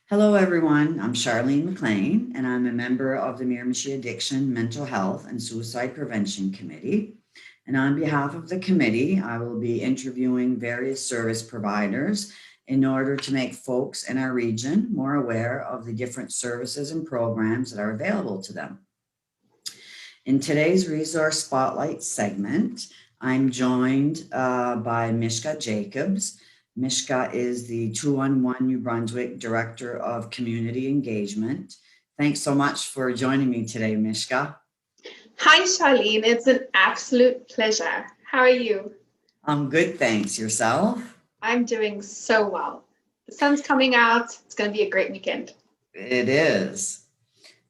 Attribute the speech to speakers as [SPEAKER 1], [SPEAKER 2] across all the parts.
[SPEAKER 1] Hello, everyone. I'm Charlene McLean, and I'm a member of the Miramichi Addiction, Mental Health, and Suicide Prevention Committee. And on behalf of the committee, I will be interviewing various service providers in order to make folks in our region more aware of the different services and programs that are available to them. In today's Resource Spotlight segment, I'm joined by Mishka Jacobs. Mishka is the 211 New Brunswick Director of Community Engagement. Thanks so much for joining me today, Mishka.
[SPEAKER 2] Hi, Charlene. It's an absolute pleasure. How are you?
[SPEAKER 1] I'm good, thanks. Yourself?
[SPEAKER 2] I'm doing so well. The sun's coming out. It's going to be a great weekend.
[SPEAKER 1] It is.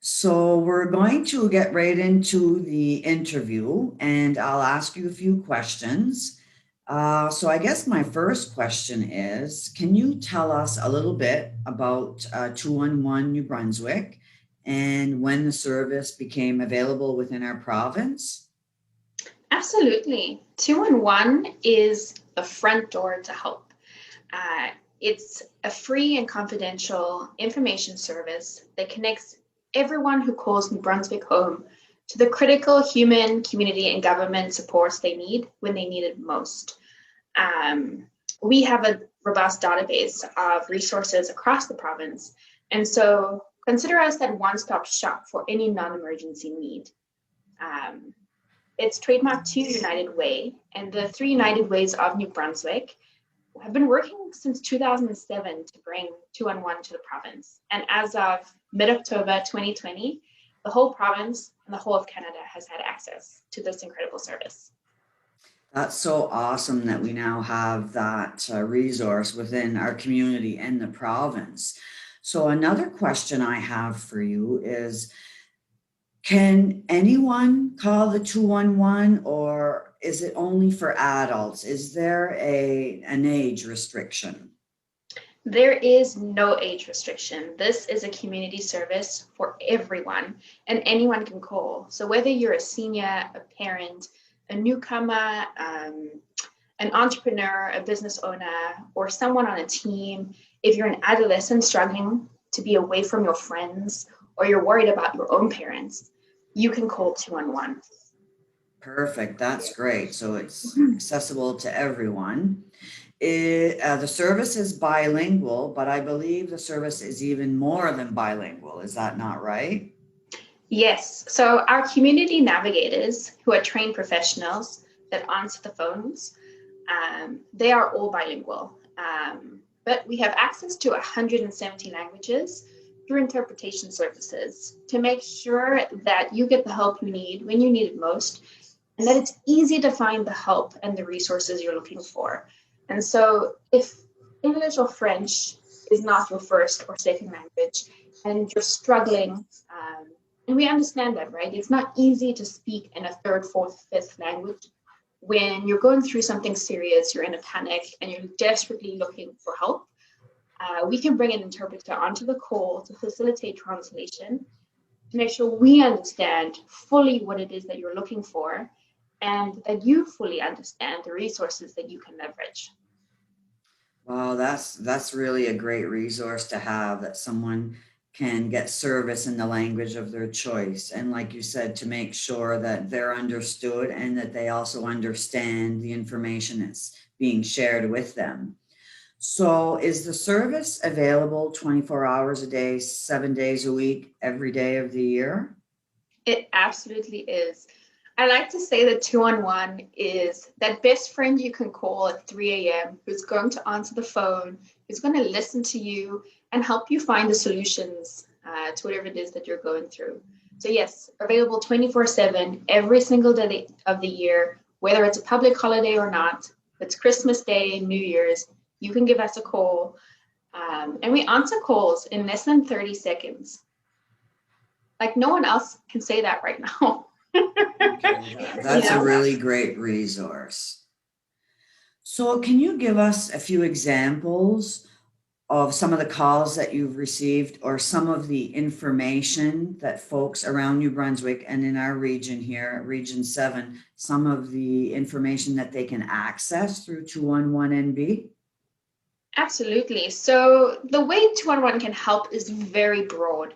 [SPEAKER 1] So we're going to get right into the interview and I'll ask you a few questions. So I guess my first question is, can you tell us a little bit about 211 New Brunswick and when the service became available within our province?
[SPEAKER 2] Absolutely. 211 is the front door to help. Uh, it's a free and confidential information service that connects everyone who calls New Brunswick home to the critical human, community, and government supports they need when they need it most. We have a robust database of resources across the province, and so consider us that one-stop shop for any non-emergency need. Um, it's trademarked to United Way, and the three United Ways of New Brunswick have been working since 2007 to bring 211 to the province. And as of mid-October 2020, the whole province and the whole of Canada has had access to this incredible service.
[SPEAKER 1] That's so awesome that we now have that resource within our community and the province. So another question I have for you is, can anyone call the 211 or is it only for adults? Is there an age restriction?
[SPEAKER 2] There is no age restriction. This is a community service for everyone, and anyone can call. So whether you're a senior, a parent, a newcomer, an entrepreneur, a business owner, or someone on a team, if you're an adolescent struggling to be away from your friends, or you're worried about your own parents, you can call 211.
[SPEAKER 1] Perfect. That's great. So it's accessible to everyone. The service is bilingual, but I believe the service is even more than bilingual. Is that not right?
[SPEAKER 2] Yes, so our community navigators, who are trained professionals that answer the phones, they are all bilingual. But we have access to 170 languages through interpretation services to make sure that you get the help you need when you need it most, and that it's easy to find the help and the resources you're looking for. And so if English or French is not your first or second language and you're struggling, and we understand that, right? It's not easy to speak in a third, fourth, fifth language when you're going through something serious, you're in a panic, and you're desperately looking for help. We can bring an interpreter onto the call to facilitate translation, to make sure we understand fully what it is that you're looking for, and that you fully understand the resources that you can leverage.
[SPEAKER 1] Wow, that's really a great resource to have, that someone can get service in the language of their choice. And like you said, to make sure that they're understood and that they also understand the information that's being shared with them. So is the service available 24 hours a day, 7 days a week, every day of the year?
[SPEAKER 2] It absolutely is. I like to say that 211 is that best friend you can call at 3 a.m. who's going to answer the phone, who's going to listen to you and help you find the solutions to whatever it is that you're going through. So yes, available 24/7 every single day of the year, whether it's a public holiday or not. If it's Christmas Day, New Year's, you can give us a call. And we answer calls in less than 30 seconds. Like no one else can say that right now.
[SPEAKER 1] Okay, that's a
[SPEAKER 2] Yeah.
[SPEAKER 1] really great resource. So can you give us a few examples of some of the calls that you've received or some of the information that folks around New Brunswick and in our region here, Region 7, some of the information that they can access through 211NB?
[SPEAKER 2] Absolutely. So the way 211 can help is very broad.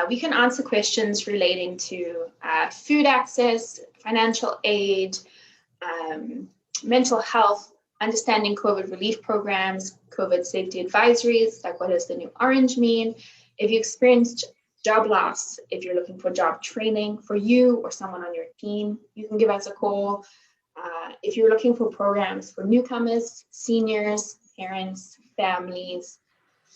[SPEAKER 2] We can answer questions relating to food access, financial aid, um, mental health, understanding COVID relief programs, COVID safety advisories, like what does the new orange mean? If you experienced job loss, if you're looking for job training for you or someone on your team, you can give us a call. If you're looking for programs for newcomers, seniors, parents, families,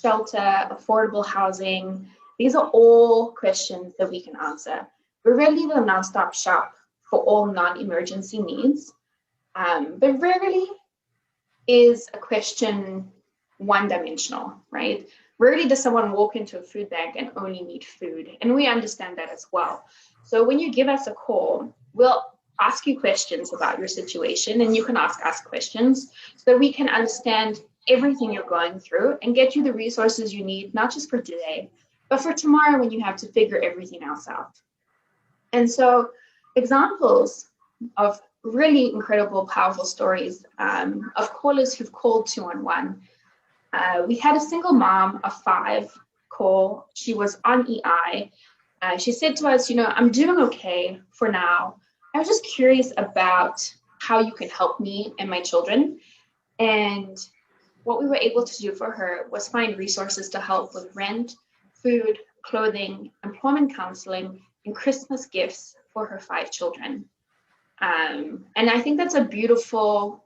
[SPEAKER 2] shelter, affordable housing, these are all questions that we can answer. We're really the nonstop shop for all non-emergency needs, but rarely is a question one-dimensional, right? Rarely does someone walk into a food bank and only need food, and we understand that as well. So when you give us a call, we'll ask you questions about your situation, and you can ask us questions so that we can understand everything you're going through and get you the resources you need, not just for today, but for tomorrow when you have to figure everything else out. And so examples of really incredible, powerful stories of callers who've called 211. We had a single mom of 5 call. She was on EI. She said to us, I'm doing okay for now. I was just curious about how you can help me and my children. And what we were able to do for her was find resources to help with rent, food, clothing, employment counseling, and Christmas gifts for her 5 children. And I think that's a beautiful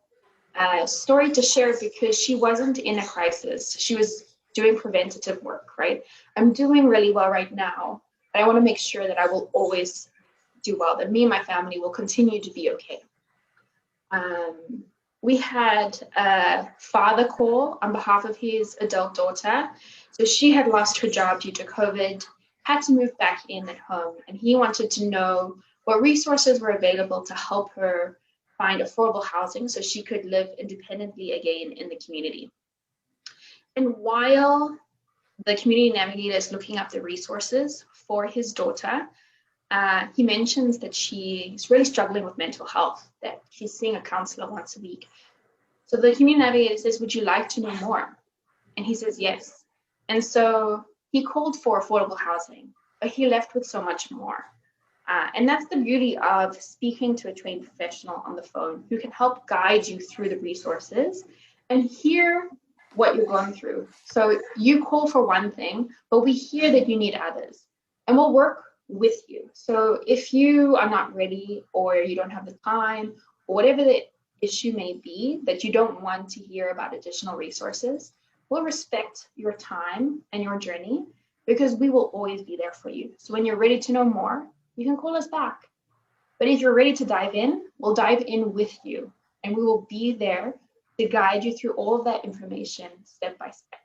[SPEAKER 2] story to share because she wasn't in a crisis. She was doing preventative work, right? I'm doing really well right now, but I want to make sure that I will always do well, that me and my family will continue to be okay. We had a father call on behalf of his adult daughter. So she had lost her job due to COVID, had to move back in at home, and he wanted to know what resources were available to help her find affordable housing so she could live independently again in the community. And while the community navigator is looking up the resources for his daughter, he mentions that she's really struggling with mental health, that she's seeing a counselor once a week. So the community navigator says, would you like to know more? And he says, yes. And so he called for affordable housing, but he left with so much more. And that's the beauty of speaking to a trained professional on the phone who can help guide you through the resources and hear what you're going through. So you call for one thing, but we hear that you need others, and we'll work with you. So if you are not ready or you don't have the time or whatever the issue may be that you don't want to hear about additional resources, we'll respect your time and your journey because we will always be there for you. So when you're ready to know more, you can call us back. But if you're ready to dive in, we'll dive in with you, and we will be there to guide you through all of that information step by step.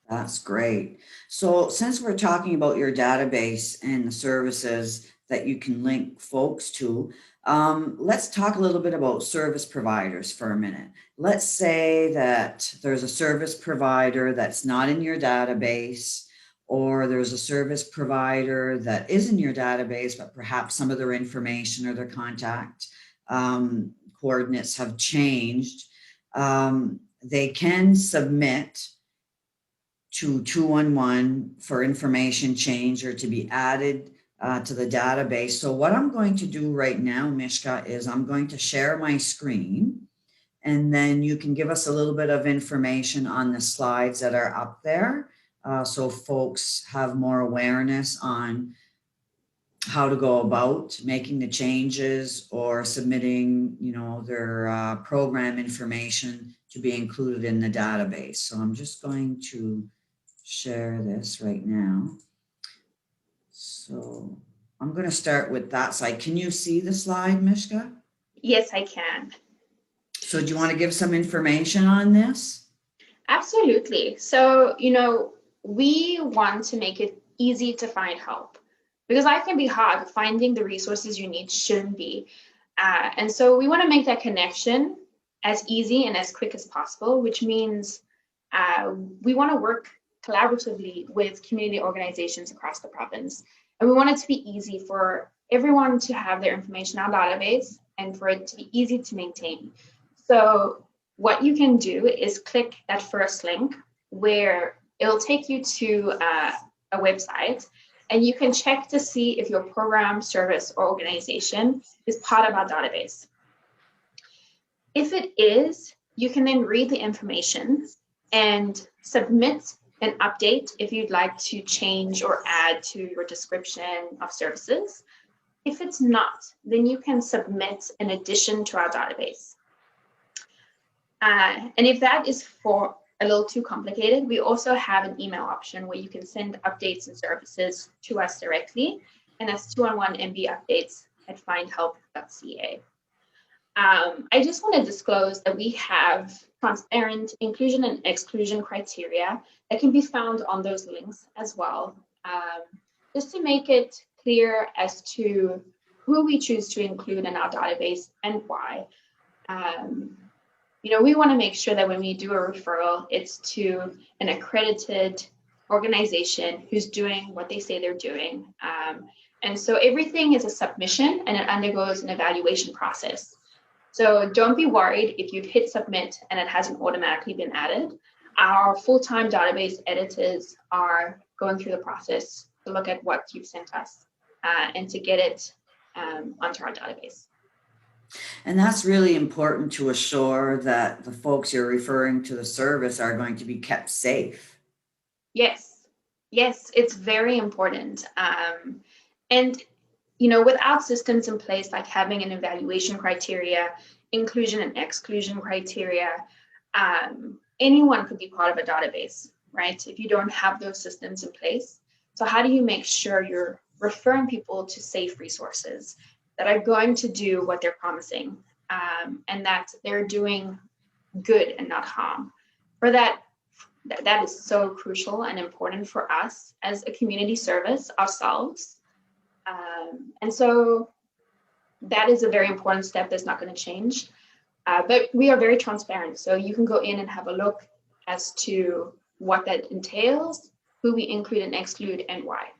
[SPEAKER 1] That's great. So since we're talking about your database and the services that you can link folks to, let's talk a little bit about service providers for a minute. Let's say that there's a service provider that's not in your database, or there's a service provider that is in your database, but perhaps some of their information or their contact coordinates have changed. They can submit to 211 for information change or to be added to the database. So what I'm going to do right now, Mishka, is I'm going to share my screen, and then you can give us a little bit of information on the slides that are up there. So folks have more awareness on how to go about making the changes or submitting, their program information to be included in the database. So I'm just going to share this right now. So I'm going to start with that slide. Can you see the slide, Mishka?
[SPEAKER 2] Yes, I can.
[SPEAKER 1] So do you want to give some information on this?
[SPEAKER 2] Absolutely. So, we want to make it easy to find help because life can be hard. Finding the resources you need shouldn't be. And so we want to make that connection as easy and as quick as possible, which means we want to work collaboratively with community organizations across the province. And we want it to be easy for everyone to have their information on our database and for it to be easy to maintain. So what you can do is click that first link where it'll take you to a website, and you can check to see if your program, service, or organization is part of our database. If it is, you can then read the information and submit an update if you'd like to change or add to your description of services. If it's not, then you can submit an addition to our database. And if that is for a little too complicated, we also have an email option where you can send updates and services to us directly, and that's 211mb_updates@findhelp.ca. I just want to disclose that we have transparent inclusion and exclusion criteria that can be found on those links as well, just to make it clear as to who we choose to include in our database and why. We want to make sure that when we do a referral, it's to an accredited organization who's doing what they say they're doing. And so everything is a submission, and it undergoes an evaluation process. So don't be worried if you've hit submit and it hasn't automatically been added. Our full-time database editors are going through the process to look at what you've sent us and to get it onto our database.
[SPEAKER 1] And that's really important to assure that the folks you're referring to the service are going to be kept safe.
[SPEAKER 2] Yes, it's very important. And without systems in place, like having an evaluation criteria, inclusion and exclusion criteria, anyone could be part of a database, right? If you don't have those systems in place. So how do you make sure you're referring people to safe resources that are going to do what they're promising, and that they're doing good and not harm? For that is so crucial and important for us as a community service ourselves. And so that is a very important step that's not going to change. But we are very transparent. So you can go in and have a look as to what that entails, who we include and exclude, and why.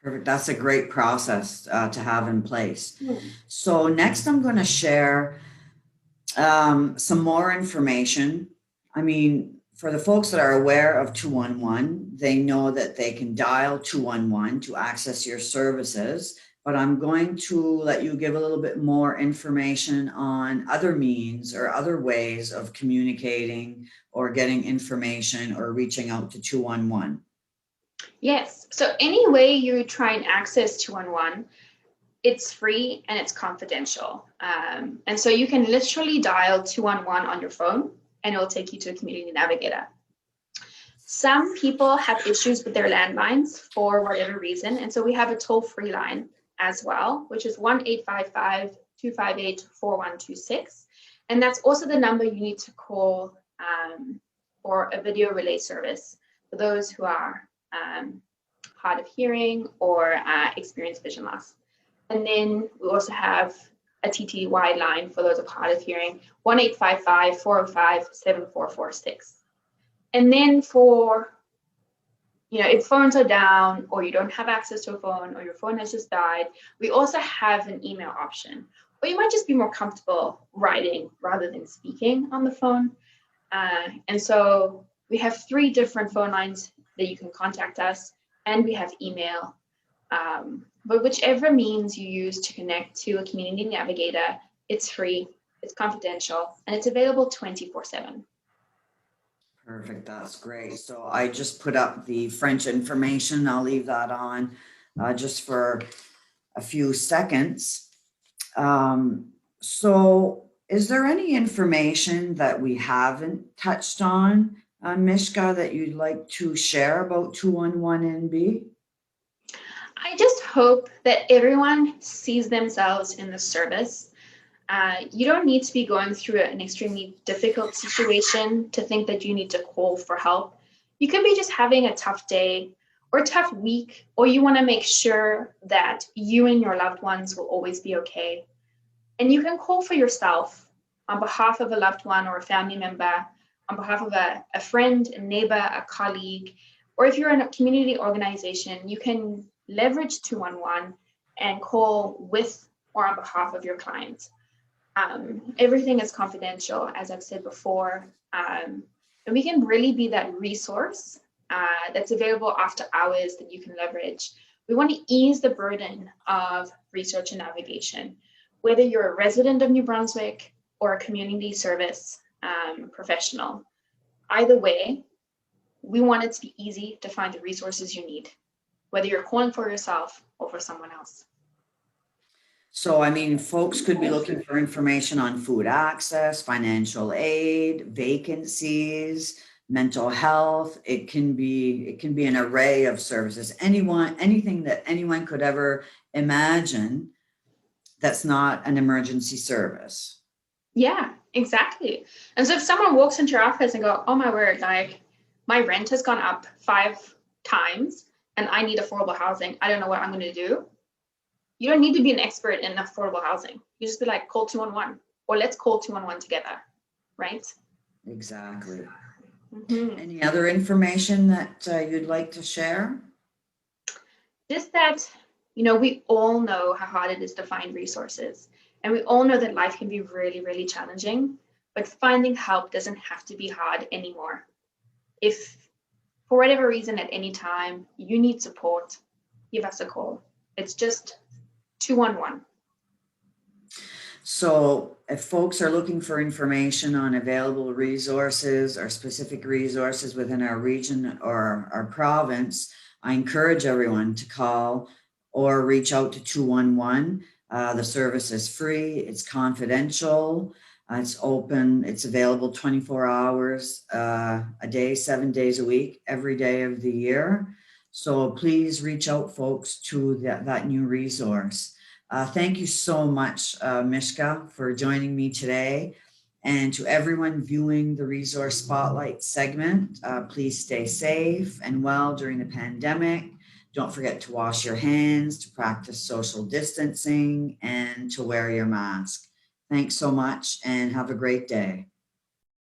[SPEAKER 1] Perfect. That's a great process to have in place. So next I'm going to share some more information. I mean, for the folks that are aware of 211, they know that they can dial 211 to access your services, but I'm going to let you give a little bit more information on other means or other ways of communicating or getting information or reaching out to 211.
[SPEAKER 2] Yes, so any way you try and access 211, it's free and it's confidential. And so you can literally dial 211 on your phone and it'll take you to a community navigator. Some people have issues with their landlines for whatever reason. And so we have a toll-free line as well, which is 1-855-258-4126. And that's also the number you need to call for a video relay service for those who are hard of hearing or experience vision loss. And then we also have a TTY line for those of hard of hearing, 1-855-405-7446. And then for, if phones are down or you don't have access to a phone or your phone has just died, we also have an email option. Or you might just be more comfortable writing rather than speaking on the phone. And so we have 3 different phone lines that you can contact us, and we have email. But whichever means you use to connect to a community navigator, it's free, it's confidential, and it's available 24/7.
[SPEAKER 1] Perfect, that's great. So I just put up the French information. I'll leave that on just for a few seconds. So is there any information that we haven't touched on, Mishka, that you'd like to share about 211NB?
[SPEAKER 2] I just hope that everyone sees themselves in the service. You don't need to be going through an extremely difficult situation to think that you need to call for help. You could be just having a tough day or a tough week, or you want to make sure that you and your loved ones will always be okay. And you can call for yourself on behalf of a loved one or a family member, on behalf of a friend, a neighbor, a colleague, or if you're in a community organization, you can leverage 211 and call with or on behalf of your clients. Everything is confidential, as I've said before, and we can really be that resource that's available after hours that you can leverage. We want to ease the burden of research and navigation, whether you're a resident of New Brunswick or a community service professional. Either way, we want it to be easy to find the resources you need, whether you're calling for yourself or for someone else.
[SPEAKER 1] So, I mean, folks could be looking for information on food access, financial aid, vacancies, mental health. It can be an array of services. Anything that anyone could ever imagine that's not an emergency service.
[SPEAKER 2] Yeah, exactly. And so if someone walks into your office and go, oh my word, like my rent has gone up 5 times and I need affordable housing, I don't know what I'm going to do. You don't need to be an expert in affordable housing. You just be like, call 211, or let's call 211 together, right?
[SPEAKER 1] Exactly.
[SPEAKER 2] Mm-hmm.
[SPEAKER 1] Any other information that you'd like to share?
[SPEAKER 2] Just that, we all know how hard it is to find resources. And we all know that life can be really, really challenging, but finding help doesn't have to be hard anymore. If for whatever reason at any time you need support, give us a call. It's just 211.
[SPEAKER 1] So if folks are looking for information on available resources or specific resources within our region or our province, I encourage everyone to call or reach out to 211. The service is free, it's confidential, it's open, it's available 24 hours a day, 7 days a week, every day of the year. So please reach out, folks, to that new resource. Thank you so much, Mishka, for joining me today. And to everyone viewing the Resource Spotlight segment, please stay safe and well during the pandemic. Don't forget to wash your hands, to practice social distancing, and to wear your mask. Thanks so much and have a great day.